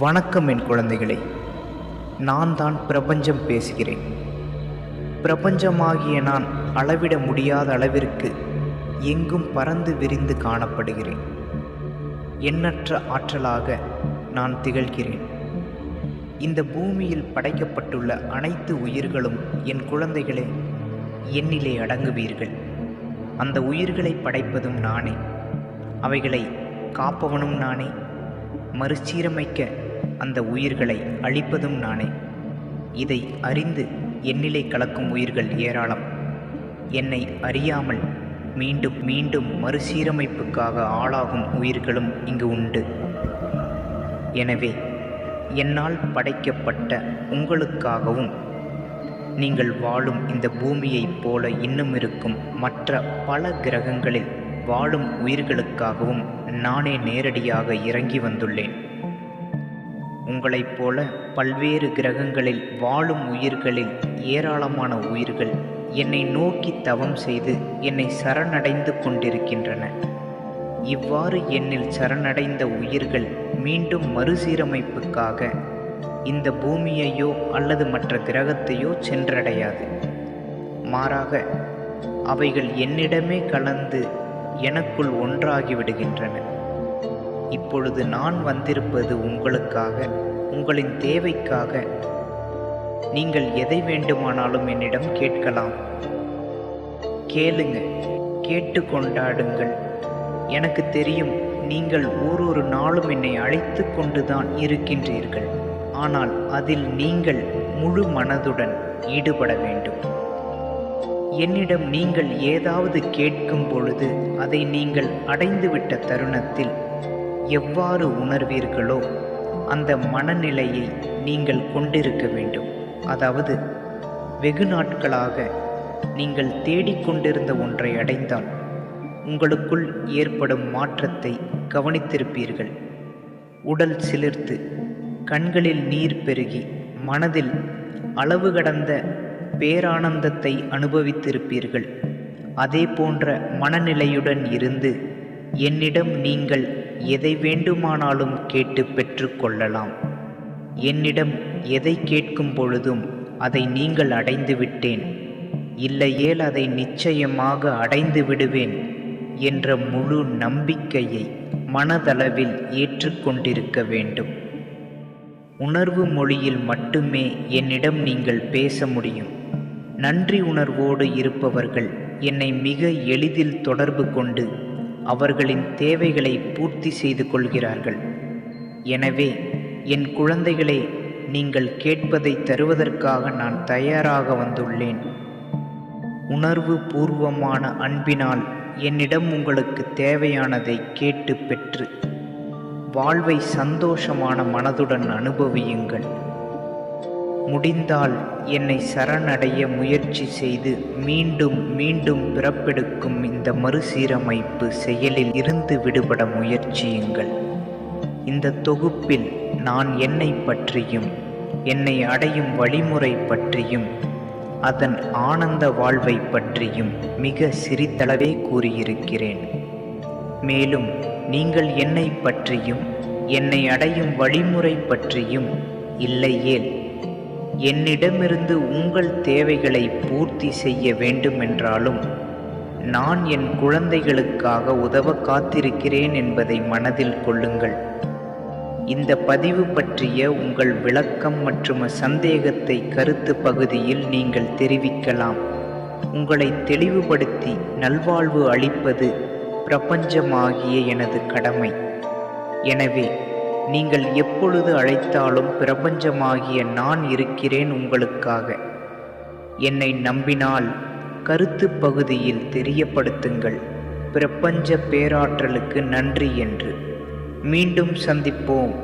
வணக்கம் என் குழந்தைகளே. நான் தான் பிரபஞ்சம் பேசுகிறேன். பிரபஞ்சமாகிய நான் அளவிட முடியாத அளவிற்கு எங்கும் பறந்து விரிந்து காணப்படுகிறேன். எண்ணற்ற ஆற்றலாக நான் திகழ்கிறேன். இந்த பூமியில் படைக்கப்பட்டுள்ள அனைத்து உயிர்களும் என் குழந்தைகளே என்னிலே அடங்குவீர்கள். அந்த உயிர்களை படைப்பதும் நானே, அவைகளை காப்பவனும் நானே, மறுசீரமைக்க அந்த உயிர்களை அழிப்பதும் நானே. இதை அறிந்து என்னிலே கலக்கும் உயிர்கள் ஏராளம். என்னை அறியாமல் மீண்டும் மீண்டும் மறுசீரமைப்புக்காக ஆளாகும் உயிர்களும் இங்கு உண்டு. எனவே என்னால் படைக்கப்பட்ட உங்களுக்காகவும் நீங்கள் வாழும் இந்த பூமியைப் போல இன்னும் இருக்கும் மற்ற பல கிரகங்களில் வாழும் உயிர்களுக்காகவும் நானே நேரடியாக இறங்கி வந்துள்ளேன். உங்களைப் போல பல்வேறு கிரகங்களில் வாழும் உயிர்களில் ஏராளமான உயிர்கள் என்னை நோக்கி தவம் செய்து என்னை சரணடைந்து கொண்டிருக்கின்றன. இவ்வாறு என்னில் சரணடைந்த உயிர்கள் மீண்டும் மறுசீரமைப்புக்காக இந்த பூமியையோ அல்லது மற்ற கிரகத்தையோ சென்றடையாது. மாறாக அவைகள் என்னிடமே கலந்து எனக்குள் ஒன்றாகி விடுகின்றன. இப்பொழுது நான் வந்திருப்பது உங்களுக்காக, உங்களின் தேவைக்காக. நீங்கள் எதை வேண்டுமானாலும் என்னிடம் கேட்கலாம். கேளுங்க, கேட்டு கொண்டாடுங்கள். எனக்கு தெரியும், நீங்கள் ஒரு நாளும் என்னை அழைத்து கொண்டுதான் இருக்கின்றீர்கள். ஆனால் அதில் நீங்கள் முழு மனதுடன் ஈடுபட வேண்டும். என்னிடம் நீங்கள் ஏதாவது கேட்கும் பொழுது அதை நீங்கள் அடைந்துவிட்ட தருணத்தில் எவ்வாறு உணர்வீர்களோ அந்த மனநிலையை நீங்கள் கொண்டிருக்க வேண்டும். அதாவது வெகு நாட்களாக நீங்கள் தேடிக்கொண்டிருந்த ஒன்றை அடைந்தால் உங்களுக்குள் ஏற்படும் மாற்றத்தை கவனித்திருப்பீர்கள். உடல் சிலிர்த்து, கண்களில் நீர் பெருகி, மனதில் அளவு கடந்த பேரானந்தத்தை அனுபவித்திருப்பீர்கள். அதே போன்ற மனநிலையுடன் இருந்து என்னிடம் நீங்கள் எதை வேண்டுமானாலும் கேட்டு பெற்றுக்கொள்ளலாம். என்னிடம் எதை கேட்கும் பொழுதும் அதை நீங்கள் அடைந்து விட்டேன், இல்லையேல் அதை நிச்சயமாக அடைந்து விடுவேன் என்ற முழு நம்பிக்கையை மனதளவில் ஏற்றுக்கொண்டிருக்க வேண்டும். உணர்வு மொழியில் மட்டுமே என்னிடம் நீங்கள் பேச முடியும். நன்றி உணர்வோடு இருப்பவர்கள் என்னை மிக எளிதில் தொடர்பு கொண்டு அவர்களின் தேவைகளை பூர்த்தி செய்து கொள்கிறார்கள். எனவே என் குழந்தைகளே, நீங்கள் கேட்பதை தருவதற்காக நான் தயாராக வந்துள்ளேன். உணர்வு பூர்வமான அன்பினால் என்னிடம் உங்களுக்கு தேவையானதை கேட்டு பெற்று வாழ்வை சந்தோஷமான மனதுடன் அனுபவியுங்கள். முடிந்தால் என்னை சரணடைய முயற்சி செய்து மீண்டும் மீண்டும் பிறப்பெடுக்கும் இந்த மறுசீரமைப்பு செயலில் இருந்து விடுபட முயற்சியுங்கள். இந்த தொகுப்பில் நான் என்னை பற்றியும் என்னை அடையும் வழிமுறை பற்றியும் அதன் ஆனந்த வாழ்வை பற்றியும் மிக சிறிதளவே கூறியிருக்கிறேன். மேலும் நீங்கள் என்னை பற்றியும் என்னை அடையும் வழிமுறை பற்றியும், இல்லையேல் என்னிடமிருந்து உங்கள் தேவைகளை பூர்த்தி செய்ய வேண்டுமென்றாலும் நான் என் குழந்தைகளுக்காக உதவ காத்திருக்கிறேன் என்பதை மனதில் கொள்ளுங்கள். இந்த பதிவு பற்றிய உங்கள் விளக்கம் மற்றும் சந்தேகத்தை கருத்து பகுதியில் நீங்கள் தெரிவிக்கலாம். உங்களை தெளிவுபடுத்தி நல்வாழ்வு அளிப்பது பிரபஞ்சமாகிய எனது கடமை. எனவே நீங்கள் எப்பொழுது அழைத்தாலும் பிரபஞ்சமாகிய நான் இருக்கிறேன் உங்களுக்காக. என்னை நம்பினால் கருத்து பகுதியில் தெரியப்படுத்துங்கள், பிரபஞ்ச பேராற்றலுக்கு நன்றி என்று. மீண்டும் சந்திப்போம்.